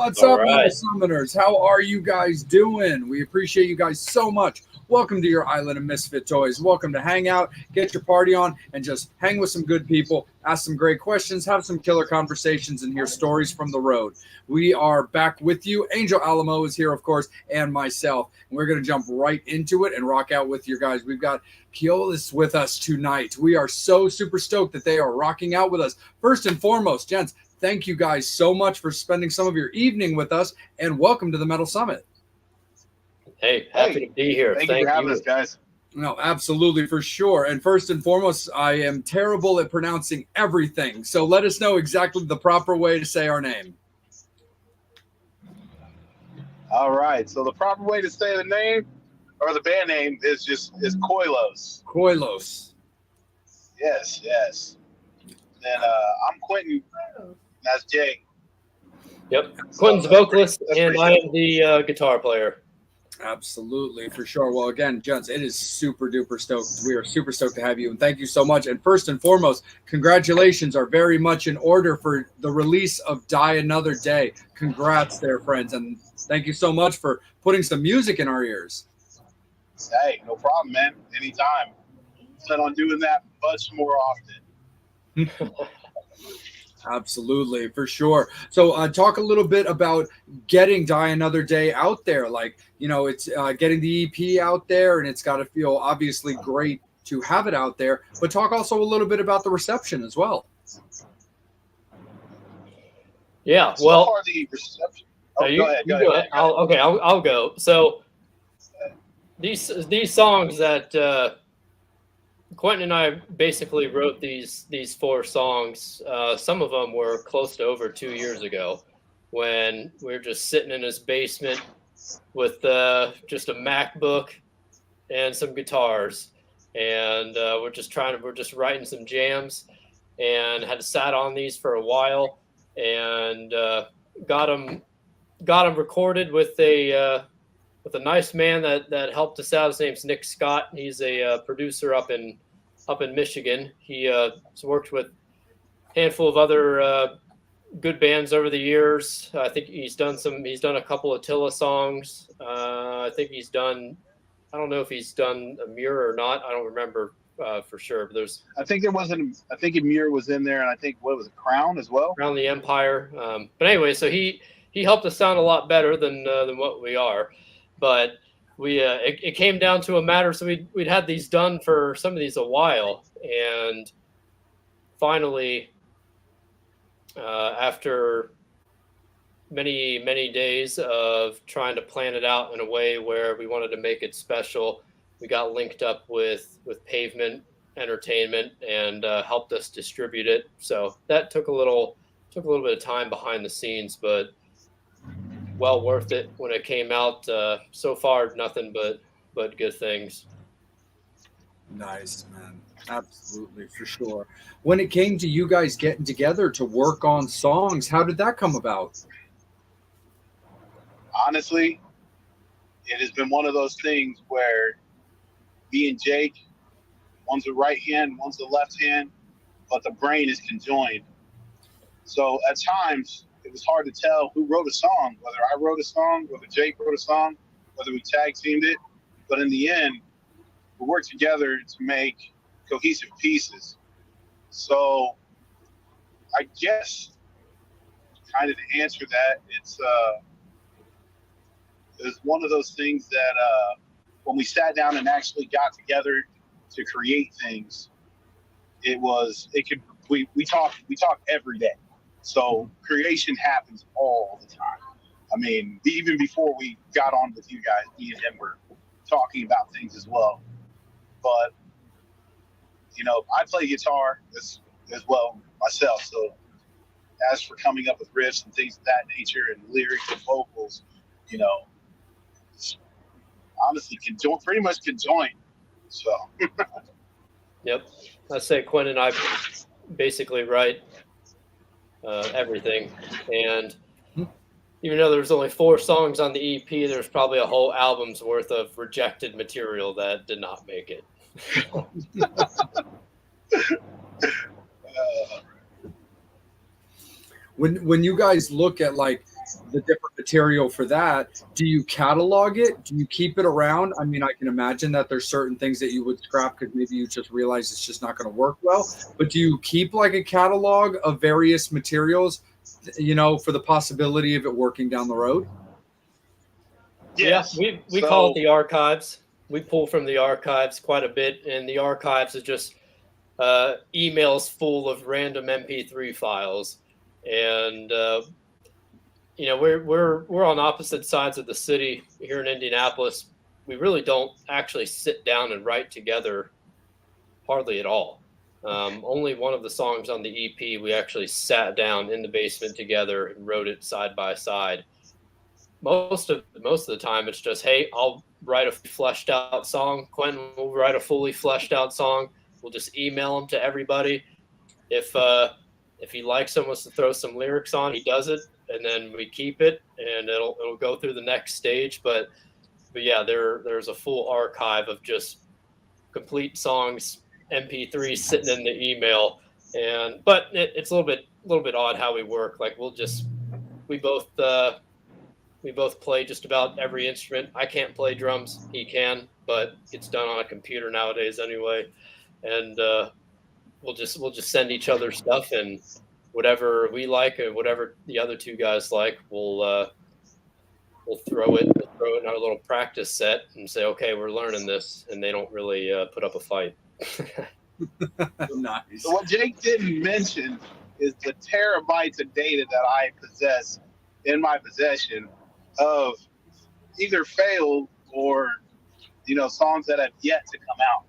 What's All up, Metal right. Summoners? How are you guys doing? We appreciate you guys so much. Welcome to your island of misfit toys. Welcome to hang out, get your party on, and just hang with some good people, ask some great questions, have some killer conversations, and hear stories from the road. We are back with you. Angel Alamo is here, of course, and myself. And we're going to jump right into it and rock out with you guys. We've got Koilos with us tonight. We are so super stoked that they are rocking out with us. First and foremost, gents, thank you guys so much for spending some of your evening with us, and welcome to the Metal Summit. Hey, happy to be here. Thank you for having us, guys. No, absolutely, for sure. And first and foremost, I am terrible at pronouncing everything, so let us know exactly the proper way to say our name. All right. So the proper way to say the name or the band name is Koilos. Koilos. Yes, yes. And I'm Quentin. That's Jay. Yep. Quentin's vocalist, and I am the guitar player. Absolutely, for sure. Well, again, gents, it is super duper stoked. We are super stoked to have you, and thank you so much. And first and foremost, congratulations are very much in order for the release of Die Another Day. Congrats there, friends, and thank you so much for putting some music in our ears. Hey, no problem, man. Anytime. Plan on doing that much more often. Absolutely, for sure. So talk a little bit about getting Die Another Day out there. Like, you know, it's getting the EP out there, and it's got to feel obviously great to have it out there. But talk also a little bit about the reception as well. Yeah, So well, far the reception. Oh, go ahead. I'll go. So these songs that Quentin and I basically wrote these 4 songs. Some of them were close to over 2 years ago, when we were just sitting in his basement with just a MacBook and some guitars, and we're just writing some jams, and had sat on these for a while, and got them recorded with a nice man that helped us out. His name's Nick Scott. He's a producer up in Michigan. He has worked with a handful of other good bands over the years. I think he's done a couple of Attila songs. I think I don't know if he's done a Mirror or not. I don't remember for sure. But I think Amir was in there, and I think what was it, Crown as well? Crown the Empire. But anyway, so he helped us sound a lot better than what we are. But it came down to a matter. So we'd had these done for some of these a while, and finally, after many days of trying to plan it out in a way where we wanted to make it special, we got linked up with Pavement Entertainment and helped us distribute it. So that took a little bit of time behind the scenes, but well worth it when it came out. So far, nothing but good things. Nice, man. Absolutely, for sure. When it came to you guys getting together to work on songs, how did that come about? Honestly, it has been one of those things where me and Jake, one's the right hand, one's the left hand, but the brain is conjoined. So at times, it was hard to tell who wrote a song, whether I wrote a song, whether Jake wrote a song, whether we tag teamed it. But in the end, we worked together to make cohesive pieces. So I guess kind of to answer that, it's one of those things that when we sat down and actually got together to create things, we talk every day. So creation happens all the time. I mean, even before we got on with you guys, me and him were talking about things as well. But, you know, I play guitar as well myself. So as for coming up with riffs and things of that nature and lyrics and vocals, you know, honestly, pretty much conjoined. So. Yep. I say Quentin and I basically write everything. And even though there's only 4 songs on the EP, there's probably a whole album's worth of rejected material that did not make it. When you guys look at like the different material for that, do you catalog it? Do you keep it around? I mean, I can imagine that there's certain things that you would scrap because maybe you just realize it's just not going to work well. But do you keep like a catalog of various materials, for the possibility of it working down the road? Yes. Yeah, we call it the archives. We pull from the archives quite a bit, and the archives is just emails full of random MP3 files, and we're on opposite sides of the city here in Indianapolis. We really don't actually sit down and write together hardly at all. Only one of the songs on the EP we actually sat down in the basement together and wrote it side by side. Most of the time, it's just, hey, I'll write a fleshed out song. Quentin will write a fully fleshed out song. We'll just email them to everybody. If he likes someone to throw some lyrics on, he does it, and then we keep it, and it'll go through the next stage. But yeah, there's a full archive of just complete songs, MP3s sitting in the email. But it's a little bit odd how we work. Like we both play just about every instrument. I can't play drums. He can, but it's done on a computer nowadays anyway. And we'll just send each other stuff, and whatever we like and whatever the other two guys like, we'll throw it in our little practice set and say, okay, we're learning this, and they don't really put up a fight. Nice. So what Jake didn't mention is the terabytes of data that I possess in my possession of either failed or songs that have yet to come out.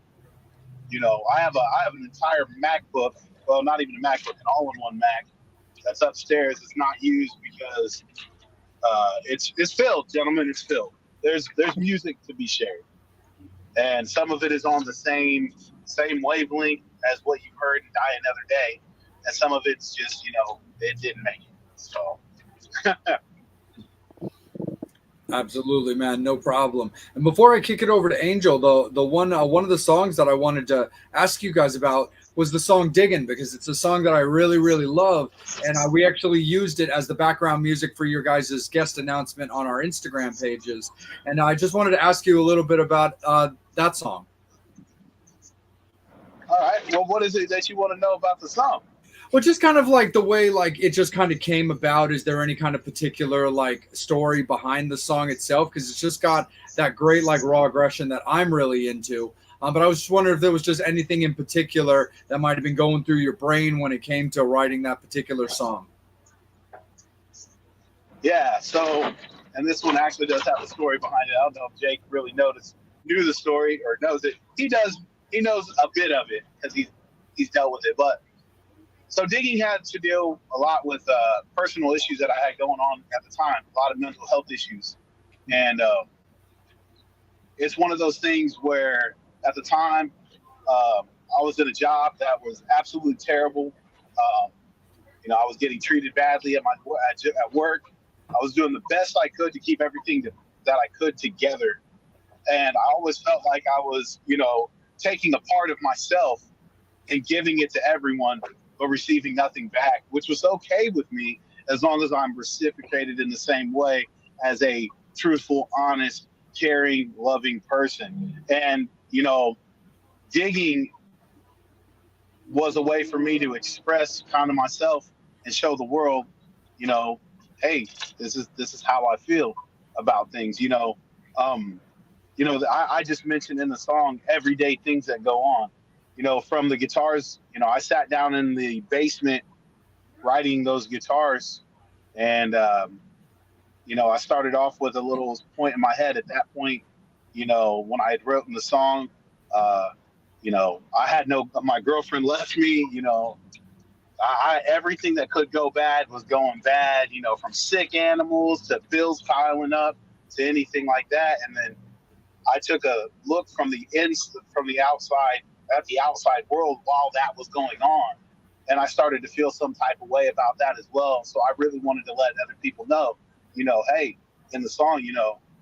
I have an entire MacBook. Well, not even a MacBook, an all-in-one Mac that's upstairs. It's not used because it's filled, gentlemen. It's filled. There's music to be shared, and some of it is on the same wavelength as what you heard in Die Another Day, and some of it's just it didn't make it. So. Absolutely, man, no problem. And before I kick it over to Angel, the one of the songs that I wanted to ask you guys about was the song "Diggin'," because it's a song that I really, really love, and we actually used it as the background music for your guys' guest announcement on our Instagram pages. And I just wanted to ask you a little bit about that song. All right. Well, what is it that you want to know about the song? Well, just kind of like the way like it just kind of came about. Is there any kind of particular like story behind the song itself? Because it's just got that great like raw aggression that I'm really into. But I was just wondering if there was just anything in particular that might have been going through your brain when it came to writing that particular song. Yeah. So, and this one actually does have a story behind it. I don't know if Jake really knew the story or knows it. He does. He knows a bit of it because he's dealt with it. But so digging had to deal a lot with personal issues that I had going on at the time, a lot of mental health issues. And it's one of those things where at the time I was in a job that was absolutely terrible. I was getting treated badly at work. I was doing the best I could to keep everything that I could together. And I always felt like I was, taking a part of myself and giving it to everyone, but receiving nothing back, which was okay with me as long as I'm reciprocated in the same way as a truthful, honest, caring, loving person. And, digging was a way for me to express kind of myself and show the world, hey, this is how I feel about things. I just mentioned in the song everyday things that go on. From the guitars, I sat down in the basement writing those guitars, and I started off with a little point in my head. At that point, when I had written the song, I had my girlfriend left me. Everything that could go bad was going bad. From sick animals to bills piling up to anything like that. And then I took a look from the outside at the outside world while that was going on, and I started to feel some type of way about that as well. So I really wanted to let other people know, hey, in the song,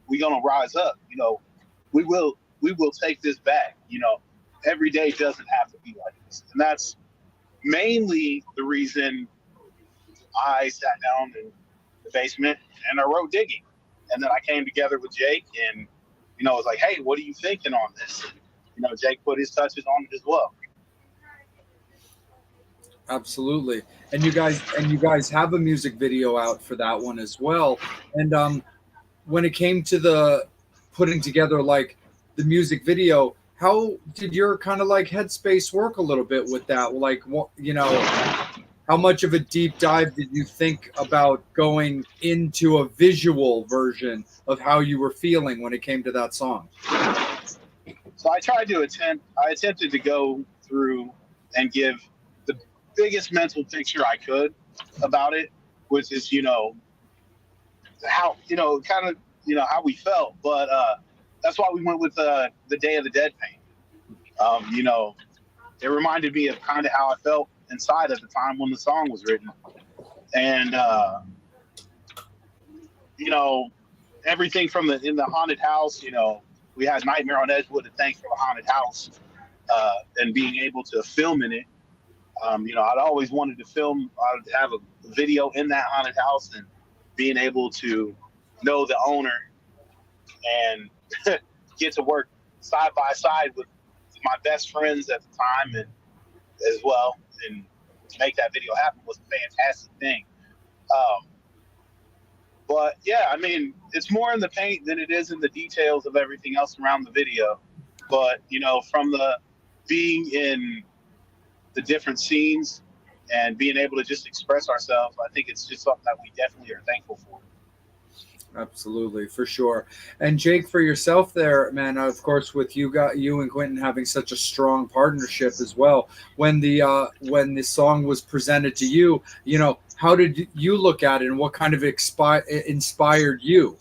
we're gonna rise up. We will take this back. Every day doesn't have to be like this, and that's mainly the reason I sat down and the basement, and I wrote Digging. And then I came together with Jake, and I was like, hey, what are you thinking on this? And, Jake put his touches on it as well. Absolutely. And you guys have a music video out for that one as well. And when it came to the putting together like the music video, how did your kind of like headspace work a little bit with that? Like, what, how much of a deep dive did you think about going into a visual version of how you were feeling when it came to that song? So I attempted to go through and give the biggest mental picture I could about it, which is, how, kind of, how we felt. But that's why we went with the Day of the Dead paint. It reminded me of kind of how I felt inside at the time when the song was written. And, everything from in the haunted house, we had Nightmare on Edgewood, and thanks for the haunted house and being able to film in it. I'd always wanted to film, I'd have a video in that haunted house, and being able to know the owner and get to work side by side with my best friends at the time and as well, and to make that video happen was a fantastic thing. But yeah, I mean, it's more in the paint than it is in the details of everything else around the video. But, from the being in the different scenes and being able to just express ourselves, I think it's just something that we definitely are thankful for. Absolutely, for sure. And Jake, for yourself there, man, of course, with you and Quentin having such a strong partnership as well. When the song was presented to you, how did you look at it, and what kind of inspired you?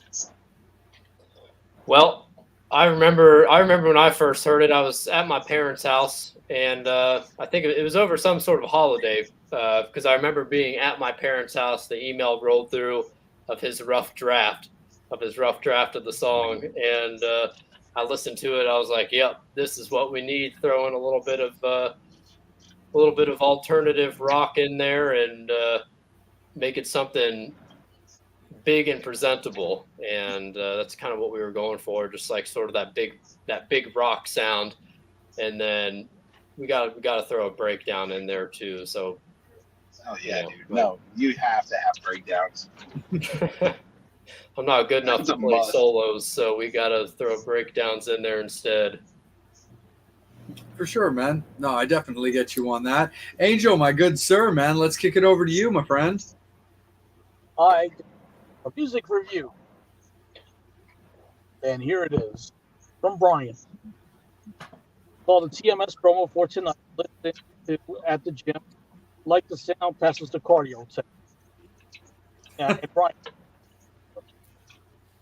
Well, I remember when I first heard it, I was at my parents' house, and I think it was over some sort of holiday, because I remember being at my parents' house. The email rolled through of his rough draft of the song, and I listened to it. I was like, "Yep, this is what we need." Throw in a little bit of alternative rock in there, and make it something big and presentable. And that's kind of what we were going for, just like sort of that big rock sound. And then we got to throw a breakdown in there too. So, oh yeah, dude. No, you have to have breakdowns. I'm not good enough to play solos, so we got to throw breakdowns in there instead. For sure, man. No, I definitely get you on that. Angel, my good sir, man, let's kick it over to you, my friend. A music review. And here it is from Brian. Called the TMS promo for tonight. Listening to at the gym. Like the sound, passes the cardio test. And Brian,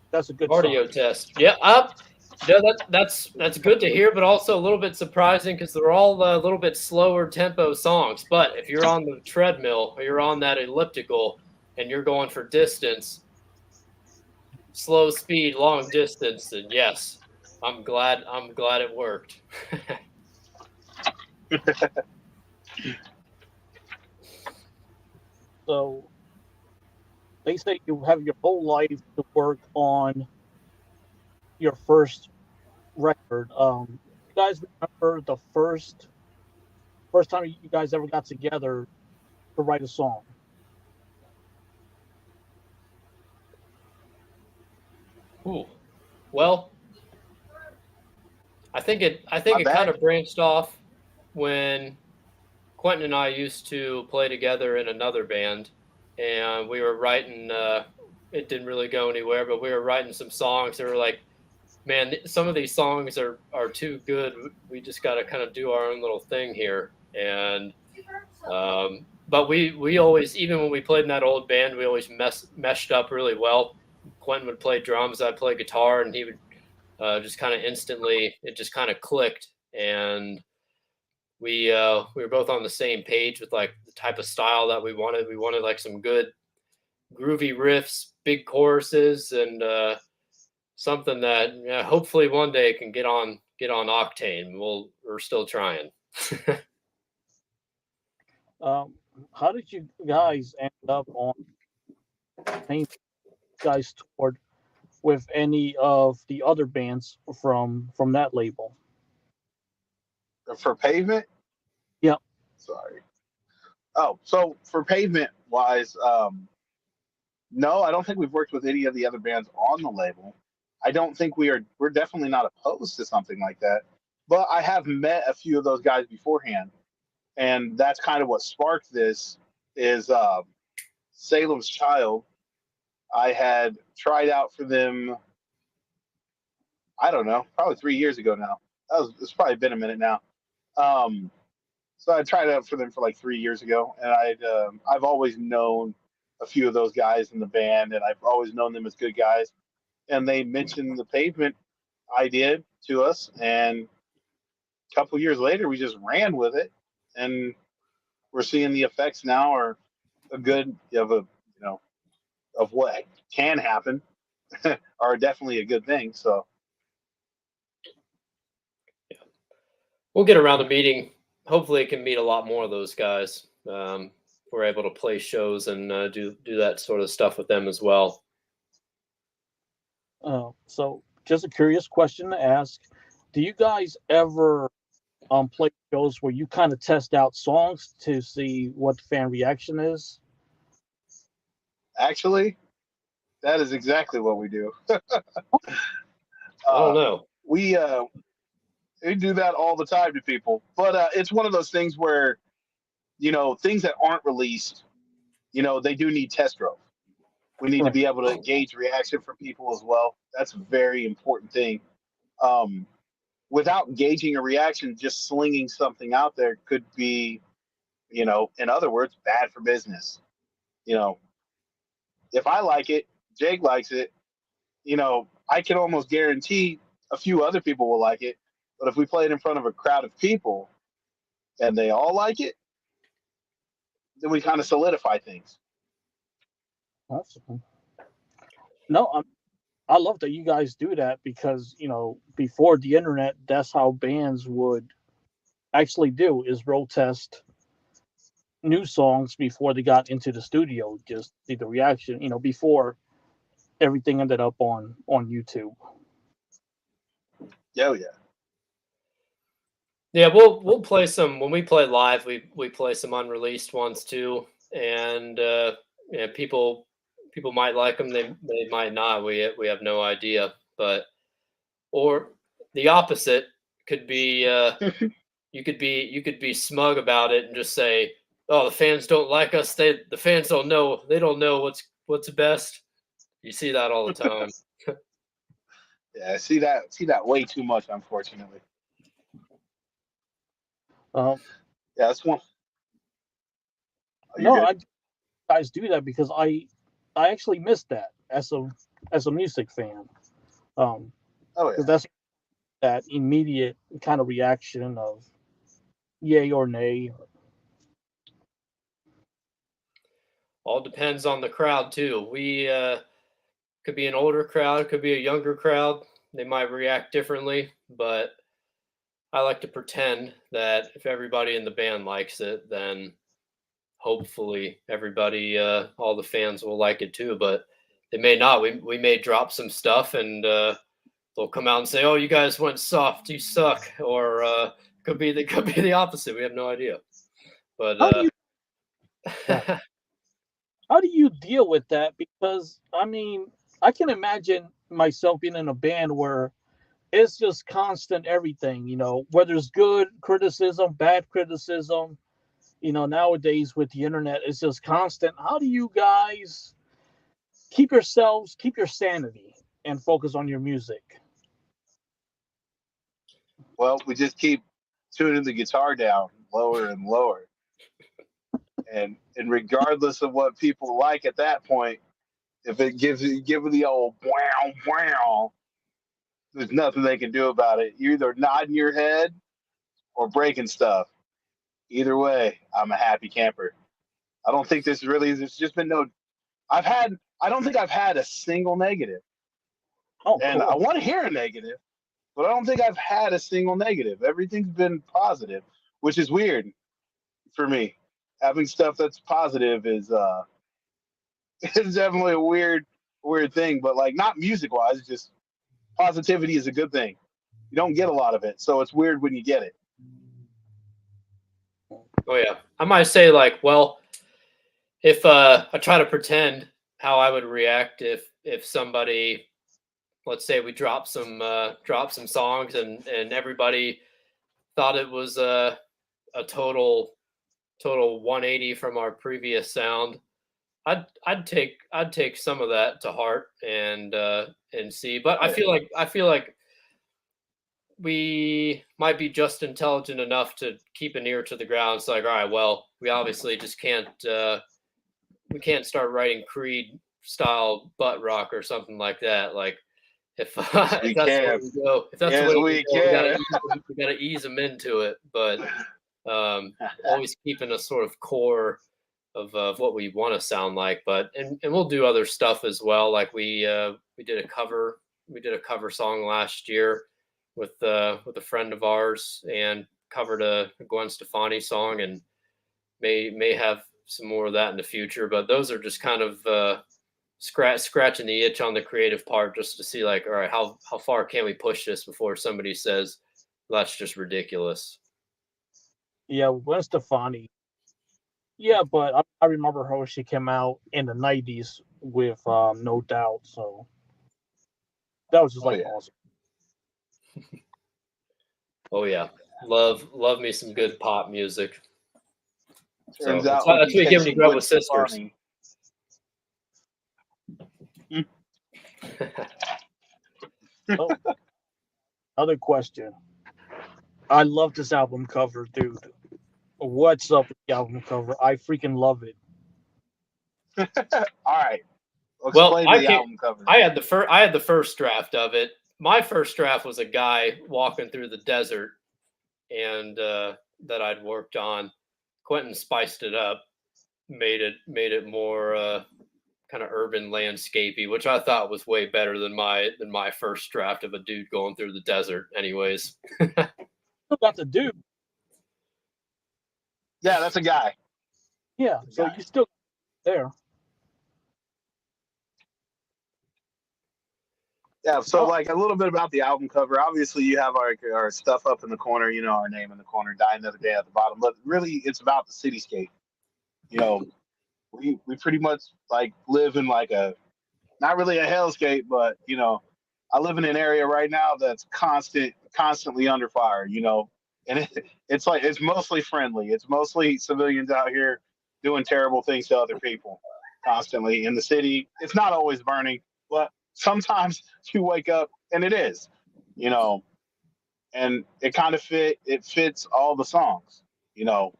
that's a good cardio song. test. Yeah, that's good to hear, but also a little bit surprising because they're all a little bit slower tempo songs. But if you're on the treadmill or you're on that elliptical and you're going for distance, slow speed, long distance, then yes, I'm glad it worked. So they say you have your whole life to work on your first record. You guys remember the first time you guys ever got together to write a song? Ooh, well, I think it kind of branched off when Quentin and I used to play together in another band, and we were writing. It didn't really go anywhere, but we were writing some songs that were like, man, some of these songs are too good. We just got to kind of do our own little thing here. And but we always, even when we played in that old band, we always meshed up really well. Quentin would play drums, I'd play guitar, and he would just kind of instantly, it just kind of clicked. And we were both on the same page with like the type of style that we wanted. We wanted like some good groovy riffs, big choruses, and something that hopefully one day can get on Octane. We're still trying. How did you guys end up on Payment, you guys toured with any of the other bands from that label? For Pavement? Yeah. Sorry. Oh, so for Pavement wise, no, I don't think we've worked with any of the other bands on the label. I don't think we're definitely not opposed to something like that. But I have met a few of those guys beforehand, and that's kind of what sparked this is Salem's Child. I had tried out for them, I don't know, probably 3 years ago now. It's probably been a minute now. Um, so I tried out for them for like 3 years ago, and I've always known a few of those guys in the band, and I've always known them as good guys. And they mentioned the Pavement idea to us, and a couple years later, we just ran with it, and we're seeing the effects now are a good of a of what can happen are definitely a good thing. So We'll get around to meeting. Hopefully, it can meet a lot more of those guys. We're able to play shows and do that sort of stuff with them as well. So just a curious question to ask: do you guys ever play shows where you kind of test out songs to see what the fan reaction is? actually, that is exactly what we do. I don't know. We do that all the time to people, but it's one of those things where things that aren't released, they do need test drove. We need to be able to gauge reaction from people as well. That's a very important thing. Without gauging a reaction, just slinging something out there could be, in other words, bad for business. If I like it, Jake likes it, I can almost guarantee a few other people will like it. But if we play it in front of a crowd of people and they all like it, then we kind of solidify things. Awesome. No, I love that you guys do that because before the internet, that's how bands would actually do is road test new songs before they got into the studio. Just see the reaction, before everything ended up on YouTube. Yeah. Yeah, we'll play some when we play live. We play some unreleased ones too, and people might like them. They might not. We have no idea. But or the opposite could be. You could be smug about it and just say, "Oh, the fans don't like us. The fans don't know. They don't know what's best." You see that all the time. Yeah, I see that way too much, unfortunately. Um, Yeah, that's one. no, guys do that because I actually missed that as a music fan. Oh yeah. Because that's that immediate kind of reaction of yay or nay. All depends on the crowd too. We could be an older crowd, could be a younger crowd. They might react differently, but I like to pretend that if everybody in the band likes it, then hopefully everybody, all the fans will like it too. But they may not. We may drop some stuff and they'll come out and say, "Oh, you guys went soft. You suck," or could be the opposite. We have no idea. But how do you deal with that? Because I mean, I can imagine myself being in a band where it's just constant everything, whether it's good criticism, bad criticism, nowadays with the internet, it's just constant. How do you guys keep your sanity and focus on your music? Well, we just keep tuning the guitar down lower and lower. And regardless of what people like at that point, if it give it the old wow wow, there's nothing they can do about it. You're either nodding your head or breaking stuff. Either way, I'm a happy camper. I don't think there's just been no. I don't think I've had a single negative. Oh, And cool. I want to hear a negative, but I don't think I've had a single negative. Everything's been positive, which is weird for me. Having stuff that's positive it's definitely a weird thing. But like, not music wise, just positivity is a good thing. You don't get a lot of it, so it's weird when you get it. Oh yeah, I might say like, well, if I try to pretend how I would react if somebody, let's say we drop some songs and everybody thought it was a total 180 from our previous sound. I'd take some of that to heart and see. But I feel like we might be just intelligent enough to keep an ear to the ground. It's like, all right, well, we obviously just can't we can't start writing Creed style butt rock or something like that. Like if, if that's the way we go, if that's the way we go, we gotta ease them into it. But always keeping a sort of core of what we want to sound like. But and we'll do other stuff as well. Like we did a cover song last year with a friend of ours and covered a Gwen Stefani song and may have some more of that in the future. But those are just kind of scratching the itch on the creative part just to see like, all right, how far can we push this before somebody says that's just ridiculous. Yeah, Gwen Stefani. Yeah, but I remember her when she came out in the '90s with No Doubt. So that was just awesome. Oh yeah, love me some good pop music. Turns so out that's what you get when you grow up with sisters. Oh, other question. I love this album cover, dude. What's up with the album cover? I freaking love it. All right. Well, album cover. I had the first draft of it. My first draft was a guy walking through the desert, and that I'd worked on. Quentin spiced it up, made it more kind of urban landscapey, which I thought was way better than my first draft of a dude going through the desert. Anyways, that's a dude. Yeah, that's a guy. Yeah, so you still there. Yeah, so like a little bit about the album cover. Obviously, you have our stuff up in the corner, you know, our name in the corner, Die Another Day at the bottom. But really, it's about the cityscape. You know, we pretty much like live in like a, not really a hellscape, but you know, I live in an area right now that's constantly under fire. You know, and it's like it's mostly friendly. It's mostly civilians out here doing terrible things to other people constantly in the city. It's not always burning, but sometimes you wake up and it is, you know, and it kind of fits all the songs, you know.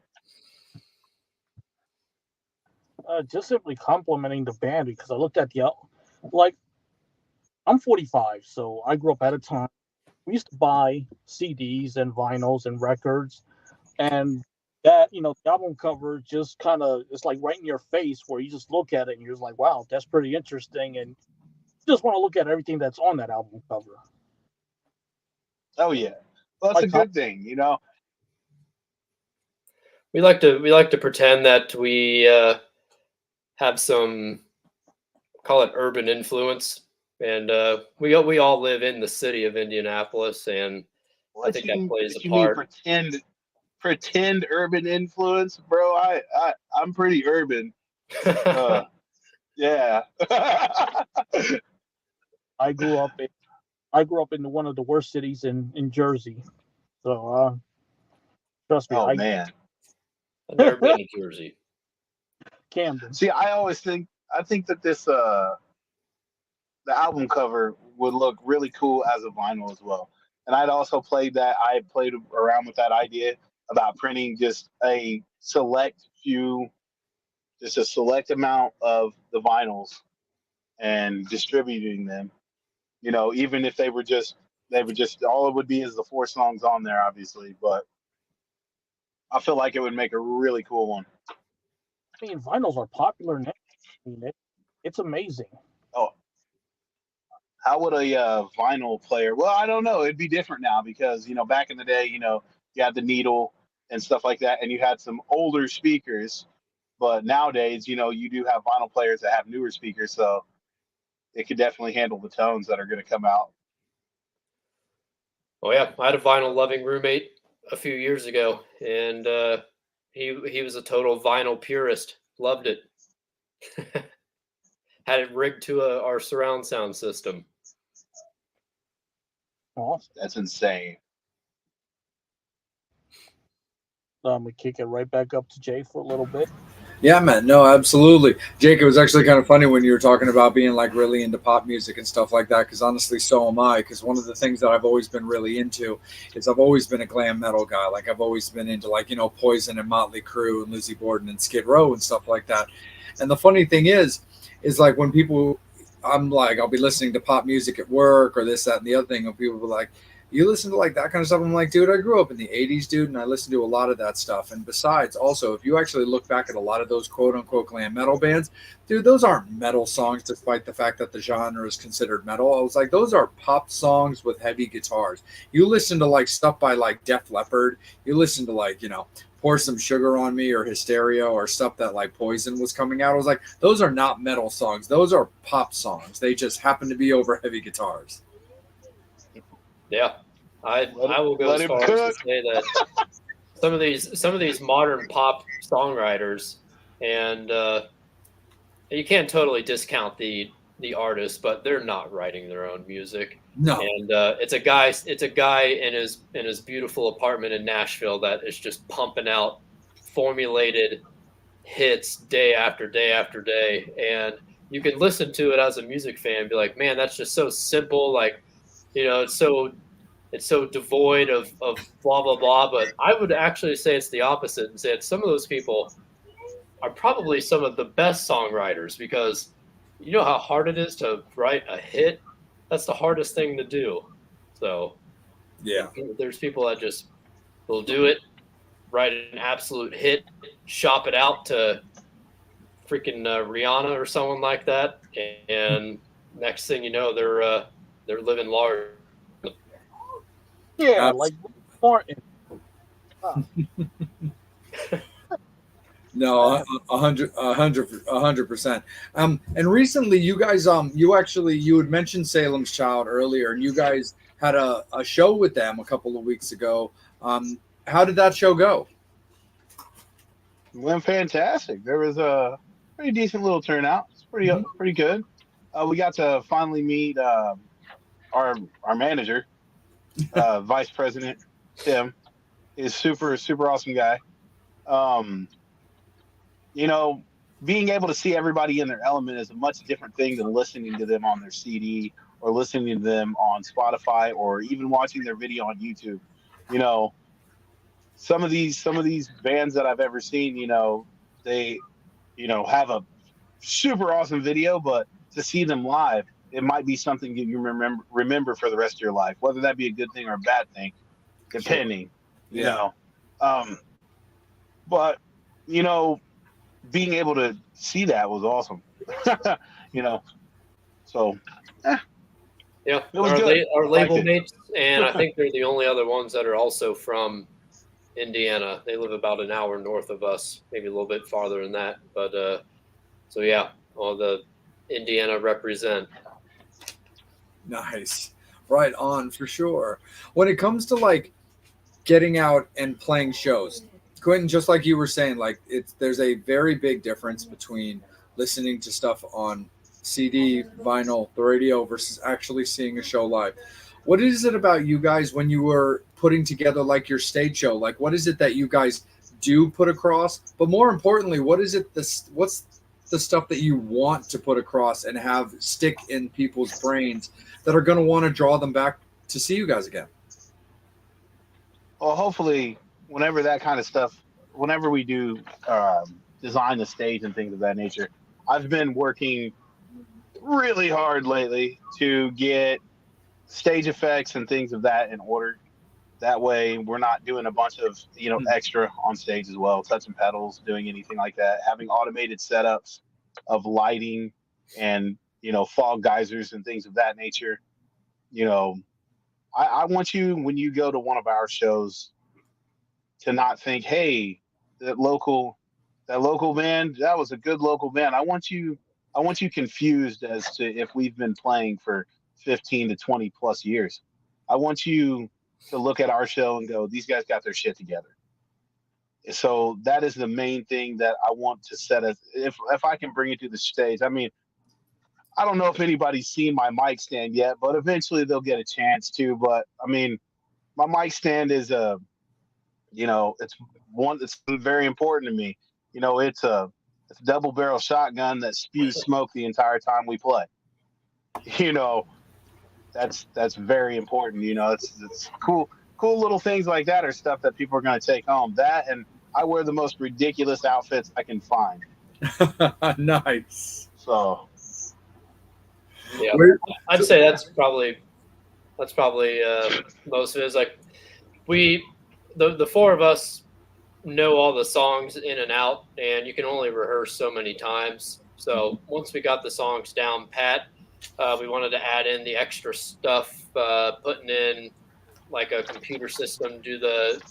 Just simply complimenting the band because I looked at the like I'm 45, so I grew up at a time we used to buy CDs and vinyls and records, and that the album cover just kind of it's like right in your face where you just look at it and you're just like, wow, that's pretty interesting, and you just want to look at everything that's on that album cover. Oh yeah, well, that's a good thing, you know. We like to pretend that we have some, call it urban influence, and we all live in the city of Indianapolis, and I think that plays a part. Pretend urban influence, bro. I'm pretty urban. Yeah. I grew up in one of the worst cities in Jersey, so trust me. Oh man, I've never been to Jersey. Camden. See, I think that this the album cover would look really cool as a vinyl as well. And I played around with that idea about printing just a select amount of the vinyls and distributing them. You know, even if they were just all it would be is the 4 songs on there, obviously, but I feel like it would make a really cool one. I mean, vinyls are popular now. I mean, it's amazing. Oh, how would a vinyl player? Well, I don't know. It'd be different now because back in the day, you had the needle and stuff like that, and you had some older speakers. But nowadays, you know, you do have vinyl players that have newer speakers, so it could definitely handle the tones that are going to come out. Oh yeah, I had a vinyl loving roommate a few years ago, and he was a total vinyl purist. Loved it. Had it rigged to our surround sound system. Awesome. That's insane. We kick it right back up to Jay for a little bit. Yeah, man. No, absolutely. Jake, it was actually kind of funny when you were talking about being like really into pop music and stuff like that, because honestly, so am I. Because one of the things that I've always been really into is I've always been a glam metal guy. Like I've always been into like, you know, Poison and Motley Crue and Lizzie Borden and Skid Row and stuff like that. And the funny thing is like when people, I'm like, I'll be listening to pop music at work or this, that, and the other thing, and people will be like, you listen to like that kind of stuff. I'm like, dude, I grew up in the 80s, dude, and I listened to a lot of that stuff. And besides, also, if you actually look back at a lot of those quote unquote glam metal bands, dude, those aren't metal songs, despite the fact that the genre is considered metal. I was like, those are pop songs with heavy guitars. You listen to like stuff by like Def Leppard, you listen to like, you know, Pour Some Sugar on Me or Hysteria or stuff that like Poison was coming out. I was like, those are not metal songs. Those are pop songs. They just happen to be over heavy guitars. Yeah, I will go as far as to say that some of these modern pop songwriters, and you can't totally discount the artists, but they're not writing their own music. No. And it's a guy in his beautiful apartment in Nashville that is just pumping out formulated hits day after day after day, and you can listen to it as a music fan and be like, man, that's just so simple. Like, you know, it's so devoid of blah blah blah. But I would actually say it's the opposite and say that some of those people are probably some of the best songwriters, because you know how hard it is to write a hit. That's the hardest thing to do. So Yeah, there's people that just will do it, write an absolute hit, shop it out to freaking Rihanna or someone like that, and next thing you know, they're living large. Yeah, like Martin. No, 100%. And recently, you guys, you had mentioned Salem's Child earlier, and you guys had a show with them a couple of weeks ago. How did that show go? Went fantastic. There was a pretty decent little turnout. It's pretty good. We got to finally meet our manager, Vice President Tim. Is super awesome guy. You know, being able to see everybody in their element is a much different thing than listening to them on their CD or listening to them on Spotify or even watching their video on YouTube. You know, some of these bands that I've ever seen, you know, they, you know, have a super awesome video, but to see them live, it might be something that you remember for the rest of your life, whether that be a good thing or a bad thing, depending. You know, but you know, being able to see that was awesome. You know, so yeah, it was good. Our label mates, and I think they're the only other ones that are also from Indiana. They live about an hour north of us, maybe a little bit farther than that. But so yeah, all the Indiana represent. Nice, right on for sure. When it comes to like getting out and playing shows, Quentin, just like you were saying, like there's a very big difference between listening to stuff on CD, vinyl, the radio versus actually seeing a show live. What is it about you guys when you were putting together like your stage show? Like, what is it that you guys do put across? But more importantly, what's the stuff that you want to put across and have stick in people's brains that are going to want to draw them back to see you guys again? Well, hopefully, whenever that kind of stuff, whenever we do design the stage and things of that nature, I've been working really hard lately to get stage effects and things of that in order. That way, we're not doing a bunch of extra on stage as well, touching pedals, doing anything like that. Having automated setups of lighting and fog geysers and things of that nature. I want you, when you go to one of our shows, to not think, hey, that That local band, that was a good local band. I want you confused as to if we've been playing for 15 to 20 plus years. I want you to look at our show and go, these guys got their shit together. So that is the main thing that I want to set as if I can bring it to the stage. I mean, I don't know if anybody's seen my mic stand yet, but eventually they'll get a chance to. But I mean, my mic stand is it's one that's very important to me. It's a double barrel shotgun that spews smoke the entire time we play. That's very important. It's cool little things like that are stuff that people are going to take home. That, and I wear the most ridiculous outfits I can find. Nice. So yeah, I'd say that's probably most of it. Is like the four of us know all the songs in and out, and you can only rehearse so many times. So once we got the songs down pat, we wanted to add in the extra stuff, putting in like a computer system, do the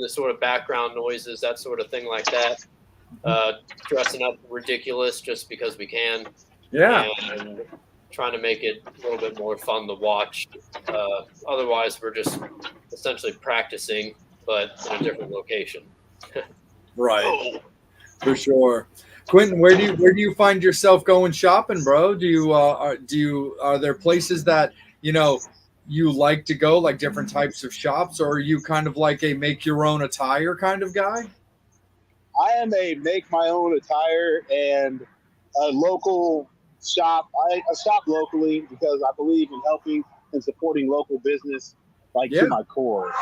sort of background noises, that sort of thing like that. Dressing up ridiculous just because we can. Yeah. And trying to make it a little bit more fun to watch. Otherwise, we're just essentially practicing, but in a different location. Right. For sure. Quentin, where do you find yourself going shopping, bro? Are there places that you like to go, like different types of shops, or are you kind of like a make your own attire kind of guy? I am a make my own attire and a local shop. I shop locally because I believe in helping and supporting local business, to my core.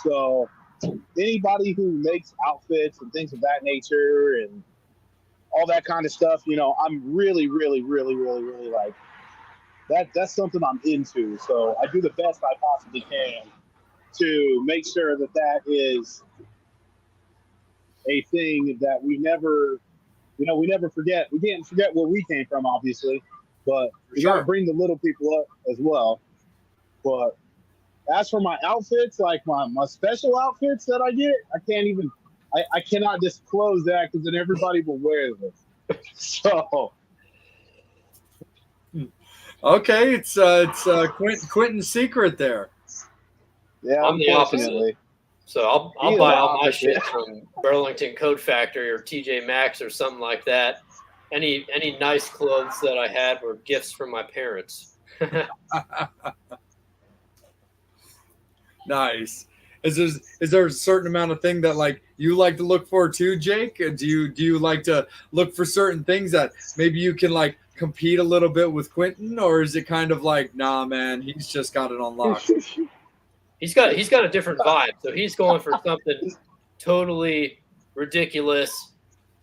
So anybody who makes outfits and things of that nature and all that kind of stuff, I'm really, really, really, really, really like that. That's something I'm into. So I do the best I possibly can to make sure that is a thing that we never forget. We can't forget where we came from, obviously, but we got to bring the little people up as well. But as for my outfits, like my special outfits that I get, I cannot disclose that because then everybody will wear them. So. Okay, it's Quentin's secret there. Yeah, I'm the opposite. So I'll buy all my shit from Burlington Coat Factory or TJ Maxx or something like that. Any nice clothes that I had were gifts from my parents. Nice. Is there a certain amount of thing that like you like to look for too, Jake? Do you like to look for certain things that maybe you can like compete a little bit with Quentin, or is it kind of like, nah, man, he's just got it on lock? He's got a different vibe. So he's going for something totally ridiculous,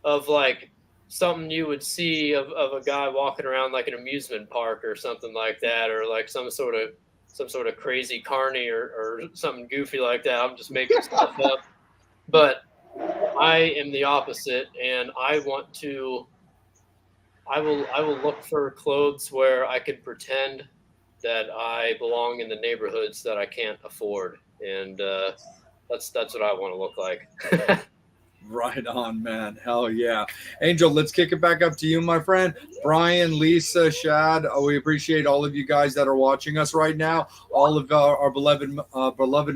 of like something you would see of a guy walking around like an amusement park or something like that, or like some sort of crazy carny or something goofy like that. I'm just making stuff up. But I am the opposite, and I will look for clothes where I can pretend that I belong in the neighborhoods that I can't afford, and that's what I want to look like. Right on, man. Hell yeah. Angel, let's kick it back up to you, my friend. Brian, Lisa, Shad, we appreciate all of you guys that are watching us right now, all of our beloved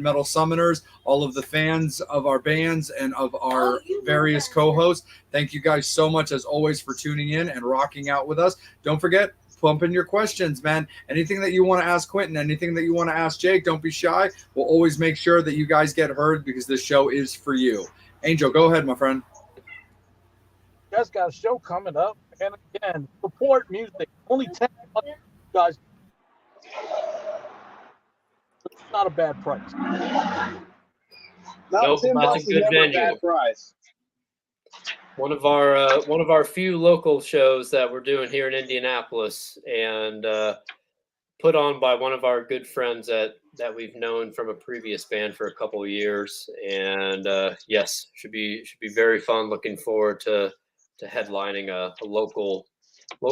metal summoners, all of the fans of our bands and of our various co-hosts. Thank you guys so much, as always, for tuning in and rocking out with us. Don't forget, pump in your questions, man. Anything that you want to ask Quentin, anything that you want to ask Jake, don't be shy. We'll always make sure that you guys get heard because this show is for you. Angel, go ahead, my friend. You guys got a show coming up, and again, support music. Only $10, guys. It's not a bad price. Nope, that's a good venue. Bad price. One of our few local shows that we're doing here in Indianapolis, and put on by one of our good friends that we've known from a previous band for a couple of years. And yes, should be very fun. Looking forward to headlining a local show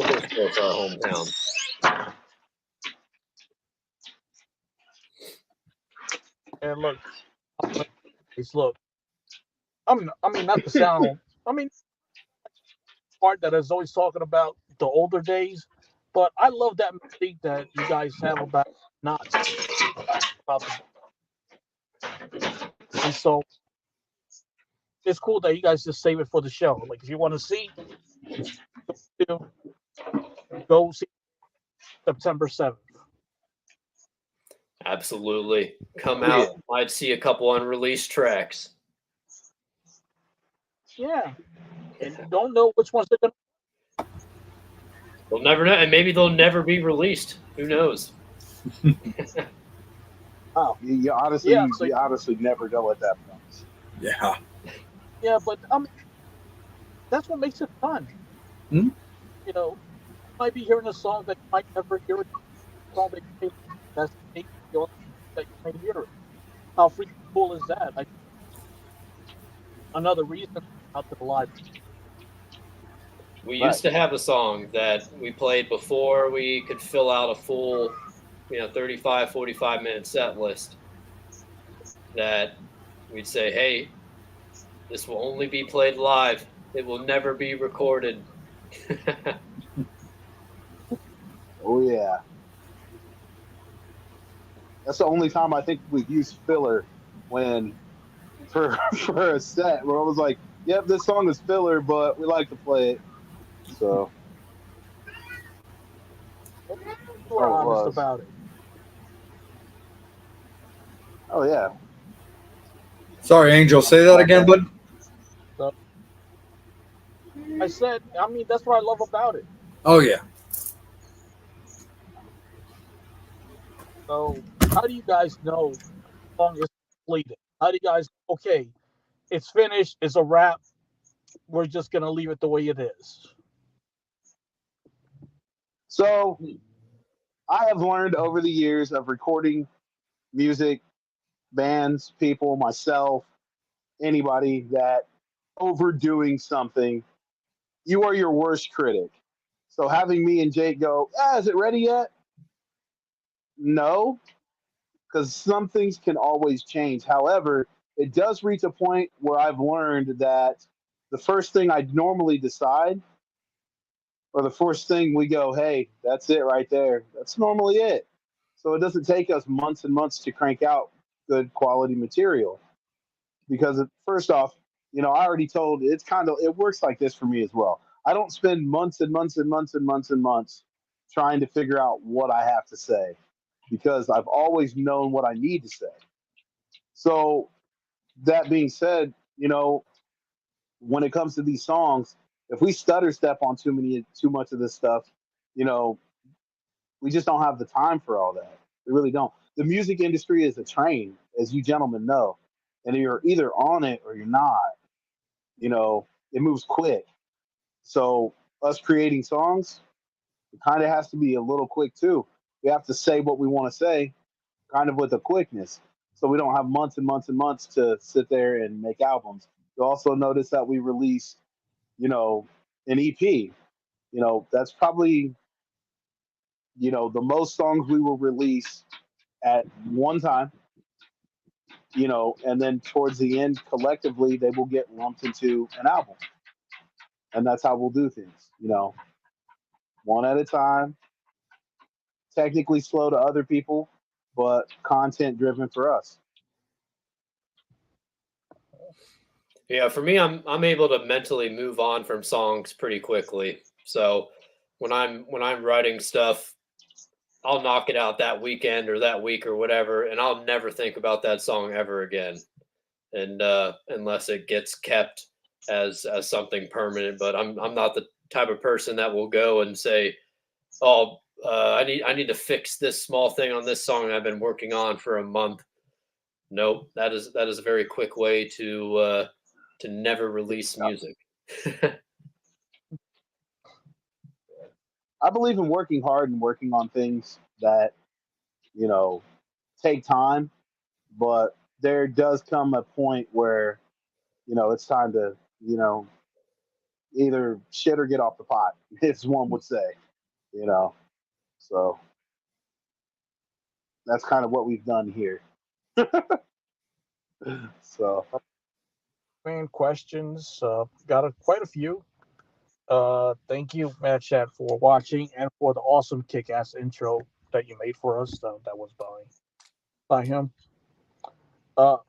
for our hometown. And look, I mean, not to sound I mean, part that is always talking about the older days, but I love that mystique that you guys have about not about the, and so it's cool that you guys just save it for the show. Like if you want to see, to go see September 7th. Absolutely. Come Oh, yeah. out. Might see a couple unreleased tracks. Yeah, and you don't know which ones they're gonna. They'll never know, and maybe they'll never be released. Who knows? Oh, you honestly, Yeah, so you honestly never know at that point. Yeah. yeah, but that's what makes it fun. Hmm? You know, you might be hearing a song that you might never hear it. Song that you think that's maybe the only that you may hear it. How freaking cool is that? Like another reason out to the live. We Right. used to have a song that we played before we could fill out a full, 35, 45-minute set list that we'd say, hey, this will only be played live. It will never be recorded. Oh yeah. That's the only time I think we've used filler when for for a set where I was like, "Yep, this song is filler, but we like to play it." So, You are oh, it honest was. about it. Oh yeah. Sorry, Angel. Say that About again, that. bud. So I said, I mean, that's what I love about it. Oh yeah. So how do you guys know the song is completed? How do you guys? Okay, it's finished. It's a wrap. We're just gonna leave it the way it is. So, I have learned over the years of recording music, bands, people, myself, anybody that overdoing something, you are your worst critic. So having me and Jake go, is it ready yet? No, because some things can always change. However, it does reach a point where I've learned that the first thing I normally decide, or the first thing we go, hey, that's it right there. That's normally it. So it doesn't take us months and months to crank out good quality material. Because first off, I already told it's kind of it works like this for me as well. I don't spend months and months and months and months and months trying to figure out what I have to say because I've always known what I need to say. So that being said, when it comes to these songs, if we stutter step on too much of this stuff, you know, we just don't have the time for all that. We really don't. The music industry is a train, as you gentlemen know, and you're either on it or you're not. It moves quick. So us creating songs, it kind of has to be a little quick too. We have to say what we want to say, kind of with a quickness, so we don't have months and months and months to sit there and make albums. You also notice that we released, an EP. That's probably the most songs we will release at one time. And then towards the end, collectively, they will get lumped into an album, and that's how we'll do things. One at a time. Technically slow to other people, but content driven for us. Yeah, for me, I'm able to mentally move on from songs pretty quickly. So when I'm writing stuff, I'll knock it out that weekend or that week or whatever, and I'll never think about that song ever again, and unless it gets kept as something permanent. But I'm not the type of person that will go and say, "Oh, I need to fix this small thing on this song I've been working on for a month." Nope, that is a very quick way to never release music. I believe in working hard and working on things that, you know, take time, but there does come a point where, it's time to, either shit or get off the pot, as one would say, you know. So that's kind of what we've done here. So fan questions. Got quite a few. Thank you, Matt Chat, for watching and for the awesome kick-ass intro that you made for us. That was by him.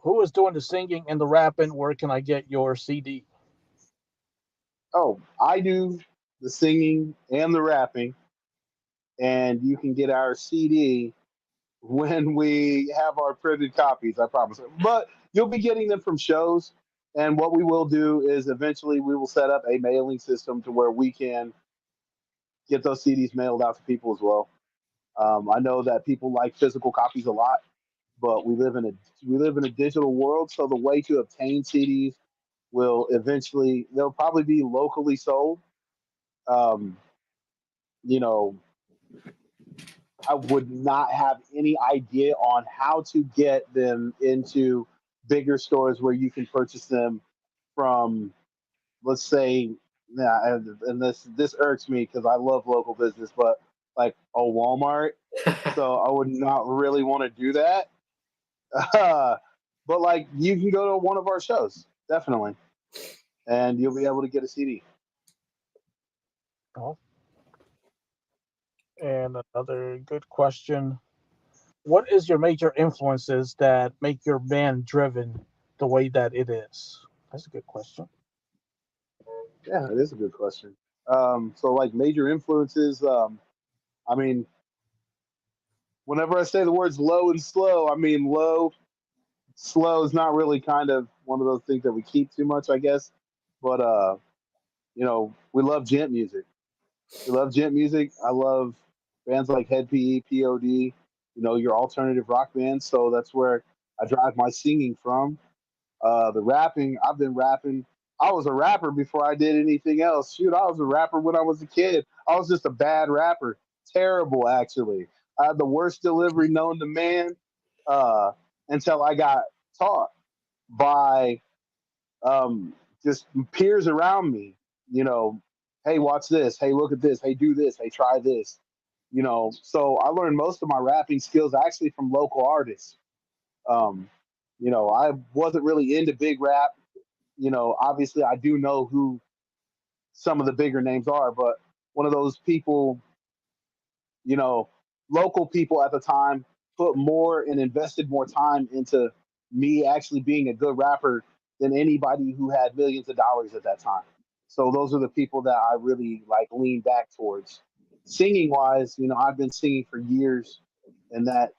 Who is doing the singing and the rapping? Where can I get your CD? Oh, I do the singing and the rapping, and you can get our CD when we have our printed copies, I promise. But you'll be getting them from shows. And what we will do is eventually we will set up a mailing system to where we can get those CDs mailed out to people as well. I know that people like physical copies a lot, but we live in a digital world, so the way to obtain CDs will eventually they'll probably be locally sold. Um, you know, I would not have any idea on how to get them into bigger stores where you can purchase them from, let's say, yeah, and this irks me because I love local business, but like a Walmart. So I would not really want to do that. But like you can go to one of our shows, definitely, and you'll be able to get a CD. Oh, and another good question. What is your major influences that make your band driven the way that it is? That's a good question. Yeah, it is a good question. So like major influences. I mean, whenever I say the words low and slow, I mean low. Slow is not really kind of one of those things that we keep too much, I guess. But we love gent music. We love gent music. I love bands like Head PE, POD, your alternative rock bands. So that's where I drive my singing from. The rapping, I've been rapping. I was a rapper before I did anything else. Shoot, I was a rapper when I was a kid. I was just a bad rapper. Terrible, actually. I had the worst delivery known to man uh, until I got taught by just peers around me. You know, hey, watch this. Hey, look at this. Hey, do this. Hey, try this. So I learned most of my rapping skills actually from local artists. Um, I wasn't really into big rap. Obviously I do know who some of the bigger names are, but one of those people, you know, local people at the time put more and invested more time into me actually being a good rapper than anybody who had millions of dollars at that time. So those are the people that I really like lean back towards. Singing wise, I've been singing for years, and that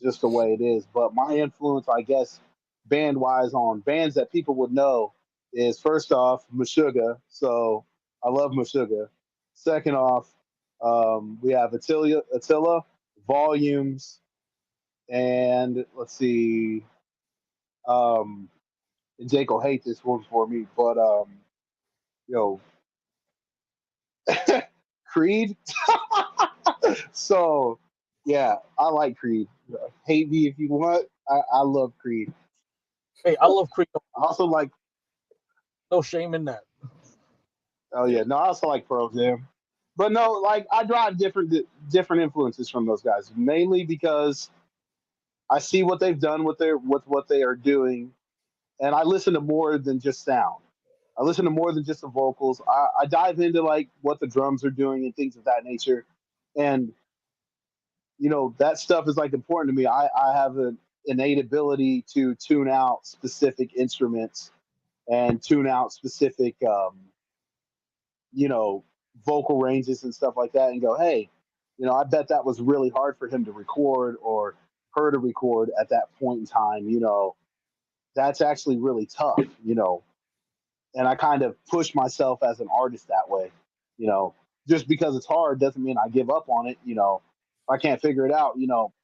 just the way it is. But my influence, I guess, band wise on bands that people would know is first off Meshuggah. So I love Meshuggah. Second off, we have Attila, Volumes, and let's see. Um, Jake will hate this one for me, but yo, Creed. So yeah, I like Creed. Hate me if you want. I love Creed. Hey, I love Creed. I also like. No shame in that. Oh yeah, no, I also like Pearl Jam, but no, like I drive different influences from those guys, mainly because I see what they've done with what they are doing, and I listen to more than just sound. I listen to more than just the vocals. I dive into like what the drums are doing and things of that nature, and that stuff is like important to me. I have an innate ability to tune out specific instruments and tune out specific you know, vocal ranges and stuff like that and go, hey, I bet that was really hard for him to record or her to record at that point in time. That's actually really tough. And I kind of push myself as an artist that way. You know, just because it's hard doesn't mean I give up on it. If I can't figure it out,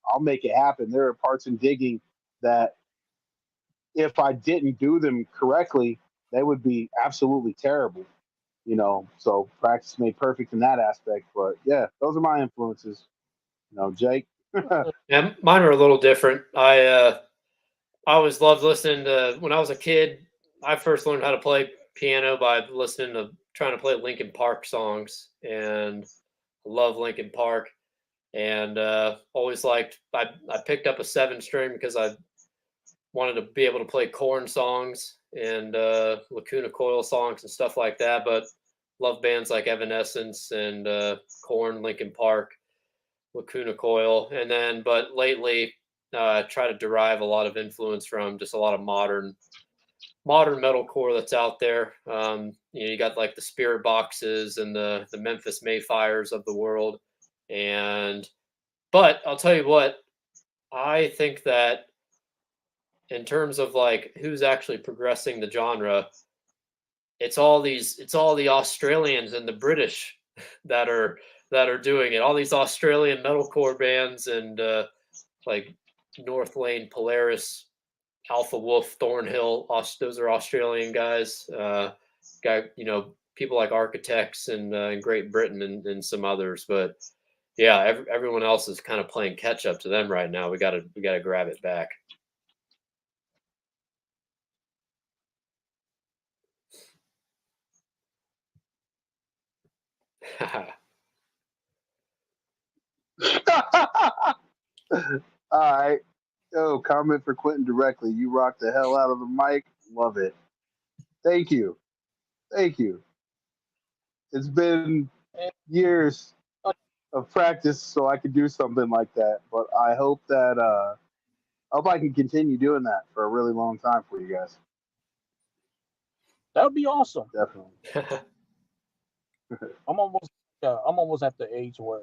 I'll make it happen. There are parts in digging that if I didn't do them correctly, they would be absolutely terrible. So practice made perfect in that aspect. But yeah, those are my influences. Jake. Yeah, mine are a little different. I always loved listening to when I was a kid. I first learned how to play piano by listening to trying to play Linkin Park songs, and I love Linkin Park. And always liked. I picked up a 7 string because I wanted to be able to play Korn songs, and Lacuna Coil songs and stuff like that. But love bands like Evanescence and Korn, Linkin Park, Lacuna Coil, and then but lately try to derive a lot of influence from just a lot of modern metalcore that's out there. You got like the Spirit Boxes and the Memphis Mayfires of the world, but I'll tell you what, I think that in terms of like who's actually progressing the genre, it's all the Australians and the British that are doing it. All these Australian metalcore bands and like North Lane, Polaris, Alpha Wolf, Thornhill. Those are Australian guys. People like Architects and in Great Britain and some others. But yeah, everyone else is kind of playing catch up to them right now. We gotta grab it back. All right. Oh, comment for Quentin directly. You rock the hell out of the mic. Love it. Thank you. Thank you. It's been years of practice so I could do something like that. But I hope that I hope I can continue doing that for a really long time for you guys. That would be awesome. Definitely. I'm almost at the age where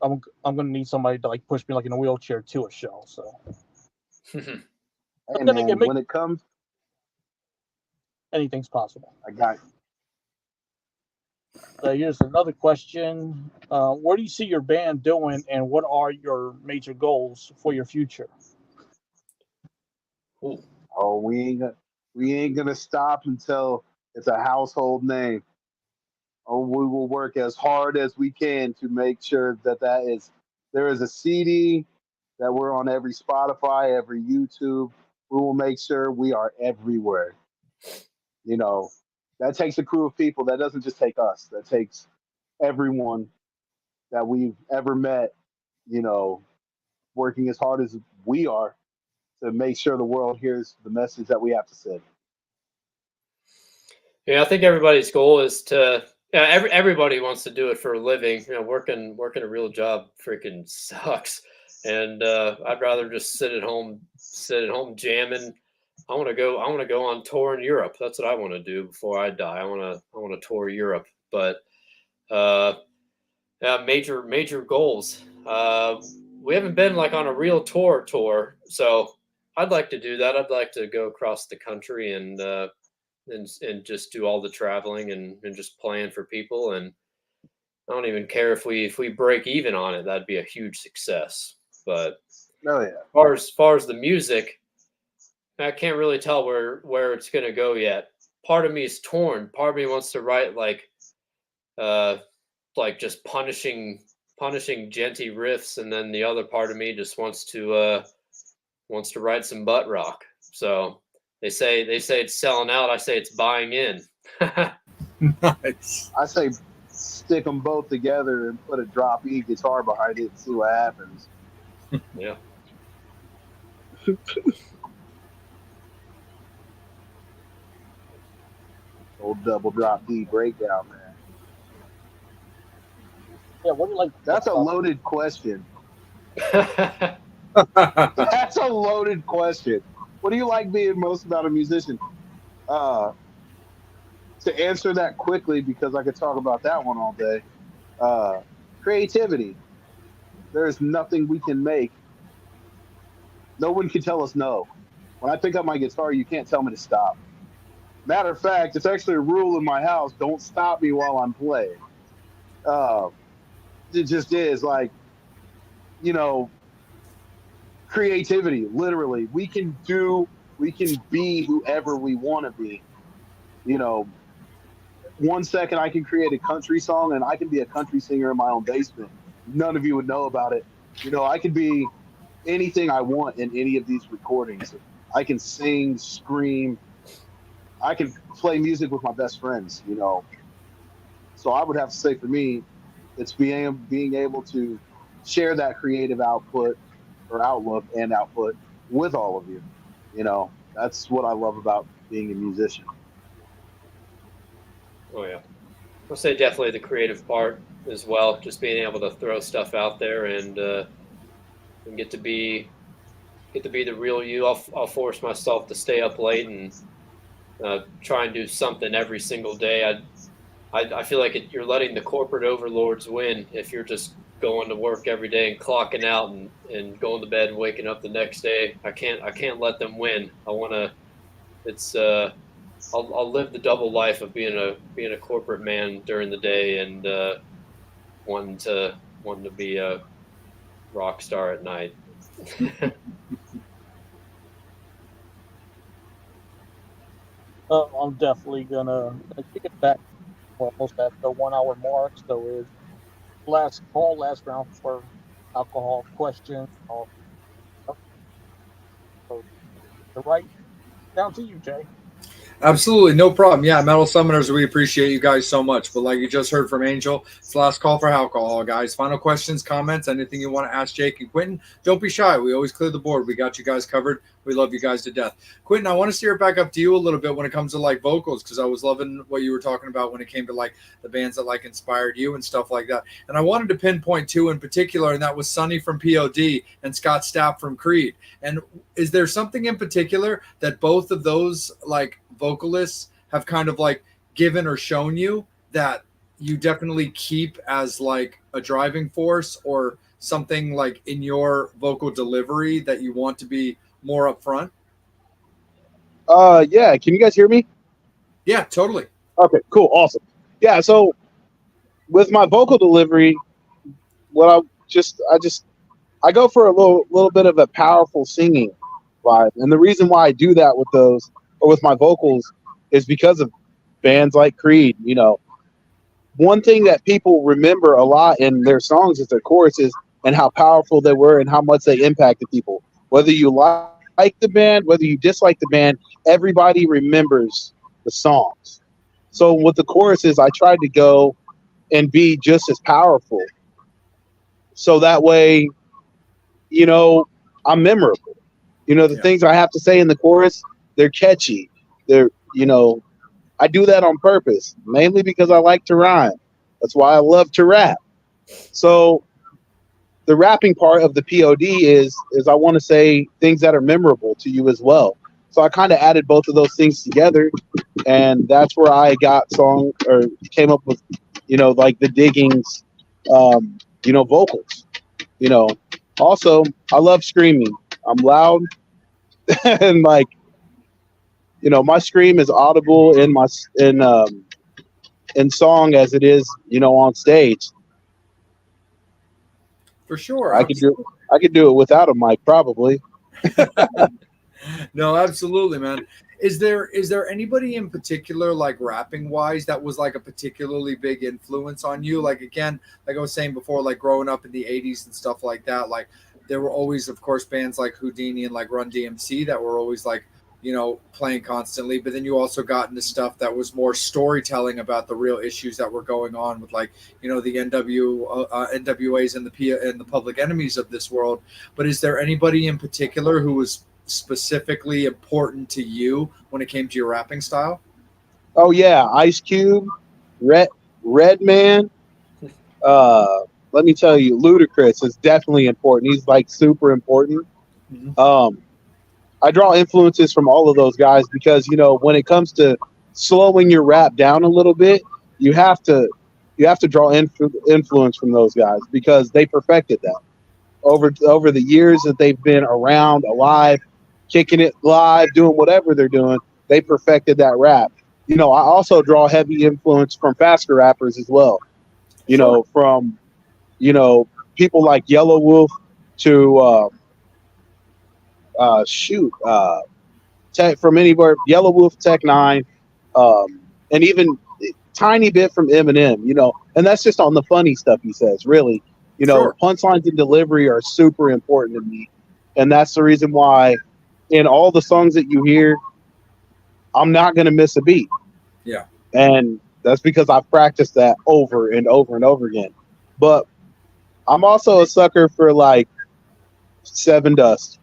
I'm gonna need somebody to like push me like in a wheelchair to a show. So hey man, when it comes, anything's possible. I got you. Here's another question. Where do you see your band doing, and what are your major goals for your future? Ooh. Oh, we ain't gonna stop until it's a household name. Oh, we will work as hard as we can to make sure that there is a CD, that we're on every Spotify, every YouTube. We will make sure we are everywhere. You know, that takes a crew of people. That doesn't just take us. That takes everyone that we've ever met, working as hard as we are to make sure the world hears the message that we have to send. Yeah, I think everybody's goal is to. Everybody wants to do it for a living. Working a real job freaking sucks, and I'd rather just sit at home jamming. I want to go on tour in Europe. That's what I want to do before I die. I want to tour Europe, but major goals. We haven't been like on a real tour, so I'd like to do that. I'd like to go across the country and just do all the traveling and just playing for people. And I don't even care if we break even on it. That'd be a huge success. But as far as the music, I can't really tell where it's gonna go yet. Part of me is torn. Part of me wants to write like just punishing genty riffs, and then the other part of me just wants to write some butt rock. So they say it's selling out. I say it's buying in. Nice. I say stick them both together and put a drop E guitar behind it and see what happens. Yeah. Old double drop D breakdown, man. Yeah, what do you like? That's a loaded question. That's a loaded question. What do you like being most about a musician? To answer that quickly, because I could talk about that one all day. Creativity. There's nothing we can make. No one can tell us no. When I pick up my guitar, you can't tell me to stop. Matter of fact, it's actually a rule in my house: don't stop me while I'm playing. It just is like, creativity. Literally, we can be whoever we want to be. 1 second I can create a country song and I can be a country singer in my own basement. None of you would know about it. I could be anything I want in any of these recordings. I can sing, scream. I can play music with my best friends. So I would have to say, for me, it's being able to share that creative output or outlook and output with all of you. That's what I love about being a musician. Oh yeah, I'll say definitely the creative part as well. Just being able to throw stuff out there and get to be the real you. I'll force myself to stay up late and try and do something every single day. I feel like you're letting the corporate overlords win if you're just going to work every day and clocking out and going to bed and waking up the next day. I can't let them win. I want to. It's I'll live the double life of being a corporate man during the day and wanting to be a rock star at night. I'm definitely gonna kick it back. We're almost at the 1 hour mark, so it's last call, last round for alcohol questions. So the right down to you, Jay. Absolutely, no problem. Yeah, Metal Summoners, we appreciate you guys so much. But like you just heard from Angel, it's the last call for alcohol, guys. Final questions, comments, anything you want to ask Jake and Quentin, don't be shy. We always clear the board. We got you guys covered. We love you guys to death. Quentin, I want to steer it back up to you a little bit when it comes to like vocals, because I was loving what you were talking about when it came to like the bands that like inspired you and stuff like that. And I wanted to pinpoint two in particular, and that was Sonny from POD and Scott Stapp from Creed. And is there something in particular that both of those like vocalists have kind of like given or shown you that you definitely keep as like a driving force, or something like in your vocal delivery that you want to be more upfront? Yeah. Can you guys hear me? Yeah, totally. Okay, cool, awesome. Yeah, so with my vocal delivery, what I go for a little bit of a powerful singing vibe, and the reason why I do that with those or with my vocals is because of bands like Creed. You know, one thing that people remember a lot in their songs is their choruses and how powerful they were and how much they impacted people. Whether you like the band, whether you dislike the band, everybody remembers the songs. So with the choruses, I tried to go and be just as powerful. So that way, you know, I'm memorable. You know, the Yeah. things I have to say in the chorus, they're catchy. They're, you know, I do that on purpose, mainly because I like to rhyme. That's why I love to rap. So the rapping part of the POD is I want to say things that are memorable to you as well. So I kind of added both of those things together, and that's where I got song or came up with, you know, like the diggings, you know, vocals. You know, also I love screaming. I'm loud, and like, you know, my scream is audible in song as it is, you know, on stage. For sure. I could do it without a mic probably. No, absolutely, man. Is there anybody in particular, like rapping wise, that was like a particularly big influence on you? Like again, like I was saying before, like growing up in the '80s and stuff like that, like there were always, of course, bands like Houdini and like Run DMC that were always like, playing constantly. But then you also got into stuff that was more storytelling about the real issues that were going on with like, the NWAs and the Public Enemies of this world. But is there anybody in particular who was specifically important to you when it came to your rapping style? Oh yeah, Ice Cube, Redman. Let me tell you, Ludacris is definitely important. He's like super important. Mhm. I draw influences from all of those guys because, you know, when it comes to slowing your rap down a little bit, you have to draw influence from those guys because they perfected that over the years that they've been around, alive, kicking it live, doing whatever they're doing. They perfected that rap. You know, I also draw heavy influence from faster rappers as well. You Sure. know, from people like Yellow Wolf to shoot. From anywhere, Yellow Wolf, Tech Nine, and even tiny bit from Eminem, you know, and that's just on the funny stuff he says. Really, you know, Sure. punchlines and delivery are super important to me, and that's the reason why in all the songs that you hear, I'm not gonna miss a beat, Yeah. and that's because I've practiced that over and over and over again. But I'm also a sucker for like Seven Dust,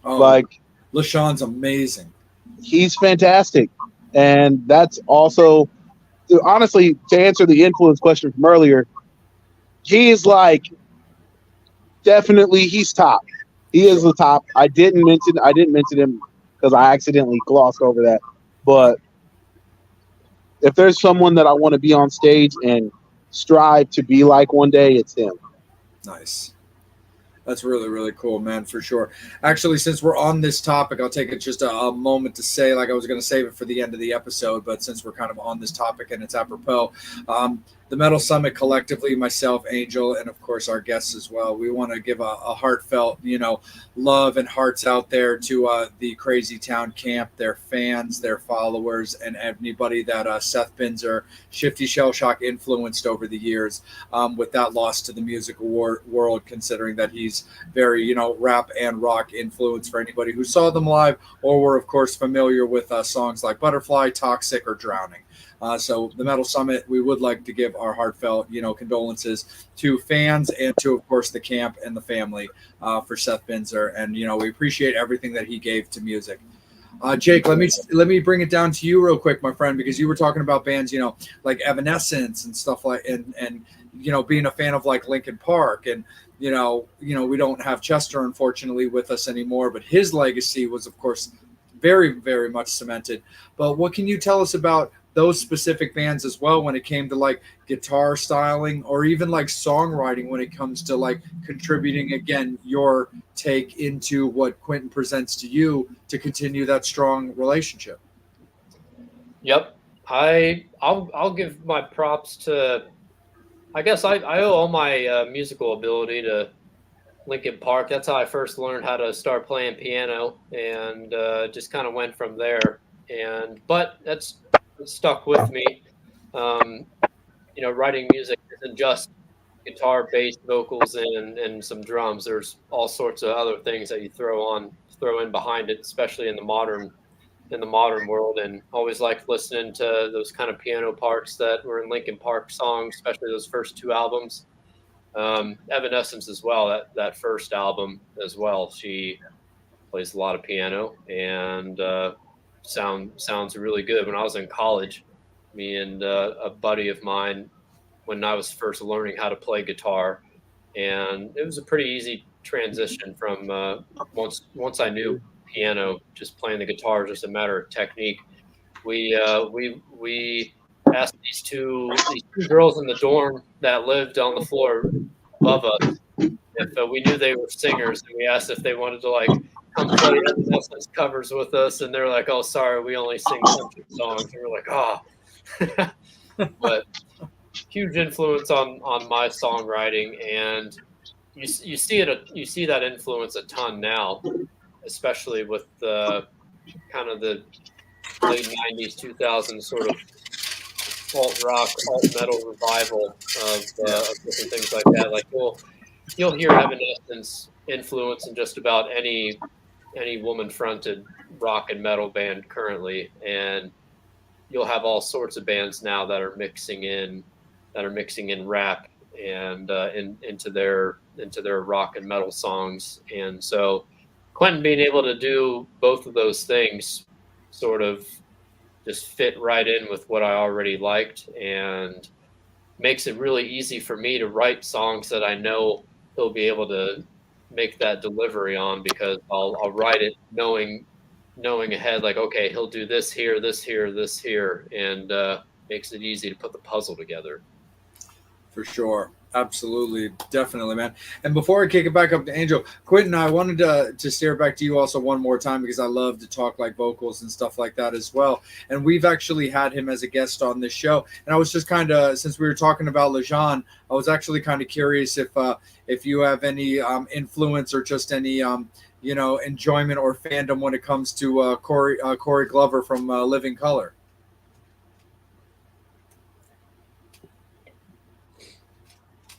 Oh, like LaShawn's amazing. he's fantastic. And that's also, honestly, to answer the influence question from earlier, he is like, definitely, he's top. He is the top. I didn't mention him because I accidentally glossed over that. But if there's someone that I want to be on stage and strive to be like one day, it's him. Nice. That's really, really cool, man, for sure. Actually, since we're on this topic, I'll take it just a moment to say, like I was going to save it for the end of the episode, but since we're kind of on this topic and it's apropos, the Metal Summit collectively, myself, Angel, and of course our guests as well, we want to give a heartfelt, love and hearts out there to the Crazy Town Camp, their fans, their followers, and anybody that Seth Binzer, Shifty Shell Shock influenced over the years with that loss to the music world, considering that he's very, rap and rock influence for anybody who saw them live or were, of course, familiar with songs like Butterfly, Toxic, or Drowning. So the Metal Summit, we would like to give our heartfelt, condolences to fans and to, of course, the camp and the family for Seth Binzer. And, we appreciate everything that he gave to music. Jake, let me bring it down to you real quick, my friend, because you were talking about bands, like Evanescence and stuff like, and being a fan of like Linkin Park, and we don't have Chester unfortunately with us anymore, but his legacy was, of course, very, very much cemented. But what can you tell us about those specific bands as well when it came to like guitar styling or even like songwriting when it comes to like contributing again your take into what Quentin presents to you to continue that strong relationship? Yep. I'll give my props to, I guess I owe all my musical ability to Linkin Park. That's how I first learned how to start playing piano, and just kind of went from there. But that's stuck with me. Writing music isn't just guitar, bass, vocals, and some drums. There's all sorts of other things that you throw in behind it, especially in the modern world. And always liked listening to those kind of piano parts that were in Linkin Park songs, especially those first two albums. Evanescence as well. That first album as well. She plays a lot of piano and sounds really good. When I was in college, me and a buddy of mine, when I was first learning how to play guitar, and it was a pretty easy transition from once I knew piano, just playing the guitar, just a matter of technique. We asked these two girls in the dorm that lived on the floor above us if we knew they were singers, and we asked if they wanted to like come play Evanescence covers with us, and they're like, "Oh, sorry, we only sing country songs." And we're like, "Oh," but huge influence on my songwriting, and you see that influence a ton now, especially with kind of the late '90s, 2000s sort of alt rock, alt metal revival of different things like that. Like you'll hear Evanescence influence in just about any woman-fronted rock and metal band currently, and you'll have all sorts of bands now that are mixing in rap and into their rock and metal songs. And so Quentin being able to do both of those things sort of just fit right in with what I already liked, and makes it really easy for me to write songs that I know he'll be able to make that delivery on, because I'll write it knowing ahead, like, okay, he'll do this here, this here, this here, and makes it easy to put the puzzle together. For sure. Absolutely. Definitely, man. And before I kick it back up to Angel, Quentin, I wanted to steer back to you also one more time, because I love to talk like vocals and stuff like that as well. And we've actually had him as a guest on this show. And I was just kind of, since we were talking about Lejean, I was actually kind of curious if you have any influence or just any enjoyment or fandom when it comes to Corey Glover from Living Color.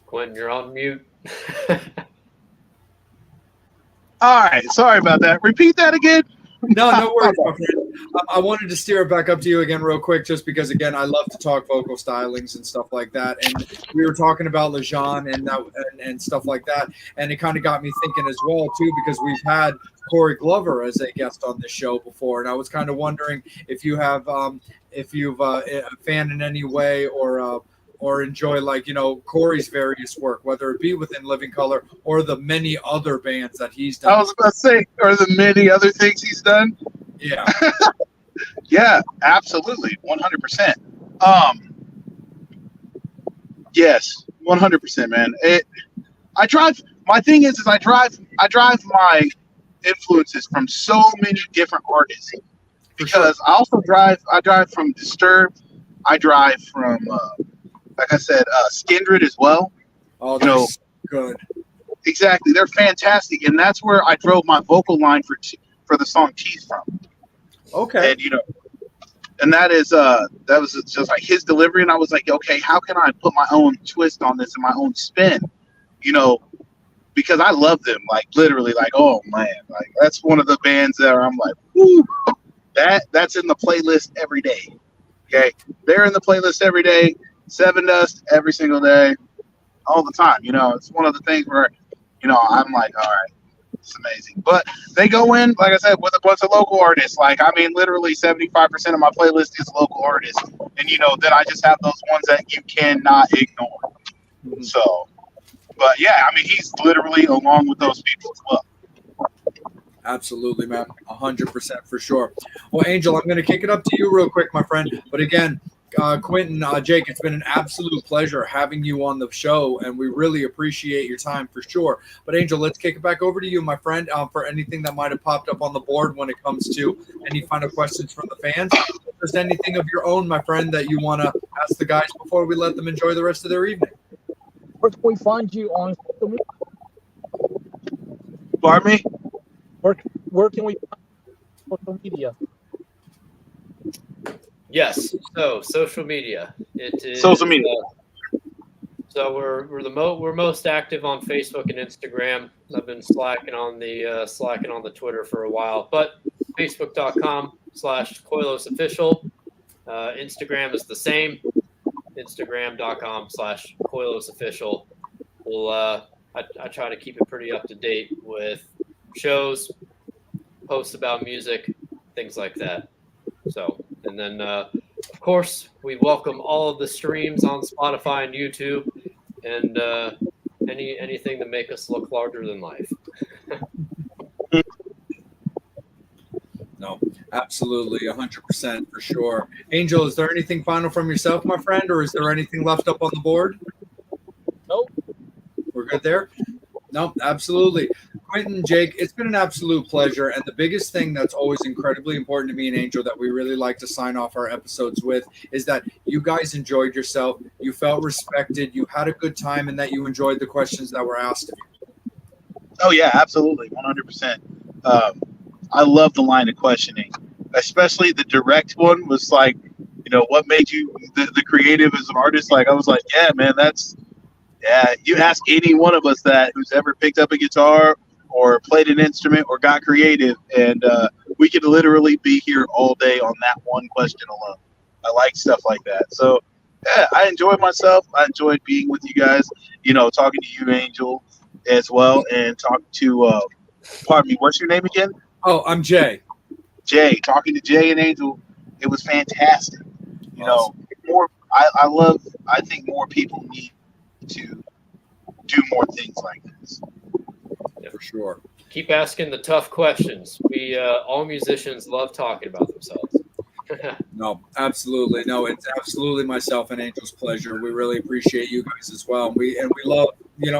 Quentin, you're on mute. All right, sorry about that. Repeat that again. No worries, my friend. I wanted to steer it back up to you again real quick, just because, again, I love to talk vocal stylings and stuff like that. And we were talking about Lejean and stuff like that. And it kind of got me thinking as well, too, because we've had Corey Glover as a guest on this show before. And I was kind of wondering if you have, if you've a fan in any way or enjoy, like, you know, Corey's various work, whether it be within Living Color or the many other bands that he's done. I was about to say, or the many other things he's done. Yeah. Yeah, absolutely, 100%. Yes, 100%, man. I drive. My thing is I drive my influences from so many different artists because I also drive. I drive from Disturbed. I drive from, like I said, Skindred as well. Oh, that's good. Exactly, they're fantastic, and that's where I drove my vocal line for the song "Tease" from. Okay. And and that was just like his delivery, and I was like, okay, how can I put my own twist on this and my own spin? Because I love them, like literally, like, oh man, like that's one of the bands that I'm like, whoo, that's in the playlist every day. Okay, they're in the playlist every day. Seven Dust every single day, all the time. It's one of the things where, I'm like, all right, it's amazing. But they go in, like I said, with a bunch of local artists. Like, I mean, literally 75% of my playlist is local artists. And, then I just have those ones that you cannot ignore. Mm-hmm. So, but yeah, I mean, he's literally along with those people as well. Absolutely, man. 100% for sure. Well, Angel, I'm going to kick it up to you real quick, my friend. But again, Quentin, Jake, it's been an absolute pleasure having you on the show, and we really appreciate your time for sure. But Angel, let's kick it back over to you, my friend, for anything that might have popped up on the board when it comes to any final questions from the fans. If there's anything of your own, my friend, that you want to ask the guys before we let them enjoy the rest of their evening. Where can we find you on social media? Pardon me? Where can we find you on social media? Yes. So social media. It is social media. So we're most active on Facebook and Instagram. I've been slacking on the Twitter for a while, but Facebook.com/Koilos official. Instagram is the same. Instagram.com/Koilos official. I try to keep it pretty up to date with shows, posts about music, things like that. So, and then, of course, we welcome all of the streams on Spotify and YouTube, and anything to make us look larger than life. No, absolutely, 100% for sure. Angel, is there anything final from yourself, my friend, or is there anything left up on the board? Nope. We're good there? No, absolutely. Quentin, Jake, it's been an absolute pleasure. And the biggest thing that's always incredibly important to me and Angel that we really like to sign off our episodes with is that you guys enjoyed yourself, you felt respected, you had a good time, and that you enjoyed the questions that were asked of you. Oh, yeah, absolutely, 100%. I love the line of questioning, especially the direct one was like, what made you the creative as an artist? Like, I was like, yeah, man, you ask any one of us that who's ever picked up a guitar or played an instrument or got creative, and we could literally be here all day on that one question alone. I like stuff like that. So, yeah, I enjoyed myself. I enjoyed being with you guys, talking to you, Angel, as well, and talking to, pardon me, what's your name again? Oh, I'm Jay. Jay, talking to Jay and Angel, it was fantastic. Awesome. I think more people need to do more things like this. Yeah, for sure. Keep asking the tough questions. We all musicians love talking about themselves. No, absolutely. No, it's absolutely myself and Angel's pleasure. We really appreciate you guys as well. We love,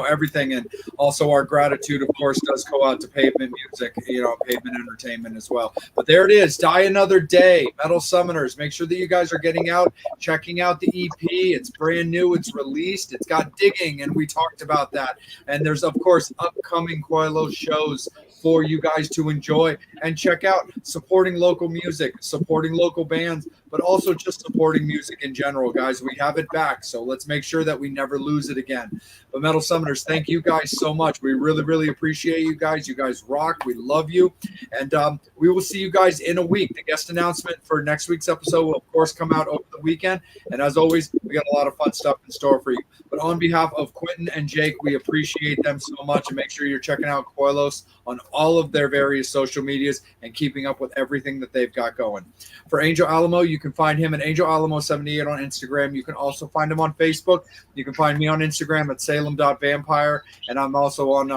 everything. And also our gratitude, of course, does go out to Pavement Music, Pavement Entertainment as well. But there it is. Die Another Day, Metal Summoners. Make sure that you guys are getting out, checking out the EP. It's brand new. It's released. It's got digging. And we talked about that. And there's, of course, upcoming Koilos shows for you guys to enjoy and check out, supporting local music, supporting local bands, but also just supporting music in general, guys. We have it back, so let's make sure that we never lose it again. But Metal Summoners, thank you guys so much. We really, really appreciate you guys. You guys rock. We love you. And we will see you guys in a week. The guest announcement for next week's episode will, of course, come out over the weekend. And as always, we got a lot of fun stuff in store for you. But on behalf of Quentin and Jake, we appreciate them so much. And make sure you're checking out Koilos on all of their various social medias and keeping up with everything that they've got going. For Angel Alamo, you can find him at Angel Alamo78 on Instagram. You can also find him on Facebook. You can find me on Instagram at Salem.vampire. And I'm also on,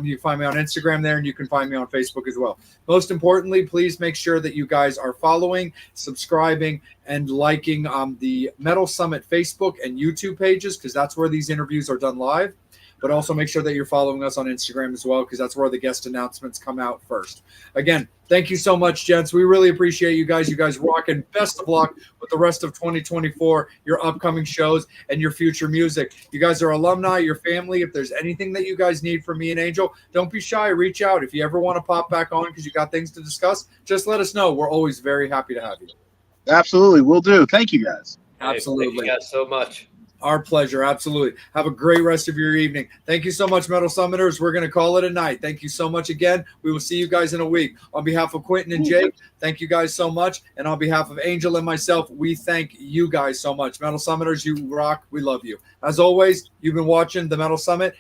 you can find me on Instagram there, and you can find me on Facebook as well. Most importantly, please make sure that you guys are following, subscribing, and liking the Metal Summit Facebook and YouTube pages, because that's where these interviews are done live. But also make sure that you're following us on Instagram as well, because that's where the guest announcements come out first. Again, thank you so much, gents. We really appreciate you guys. You guys rock, and best of luck with the rest of 2024, your upcoming shows, and your future music. You guys are alumni, your family. If there's anything that you guys need from me and Angel, don't be shy. Reach out. If you ever want to pop back on because you got things to discuss, just let us know. We're always very happy to have you. Absolutely. Will do. Thank you, guys. Absolutely. Thank you guys so much. Our pleasure. Absolutely. Have a great rest of your evening. Thank you so much, Metal Summoners. We're going to call it a night. Thank you so much again. We will see you guys in a week. On behalf of Quentin and Jake, thank you guys so much. And on behalf of Angel and myself, we thank you guys so much. Metal Summoners, you rock. We love you. As always, you've been watching the Metal Summit.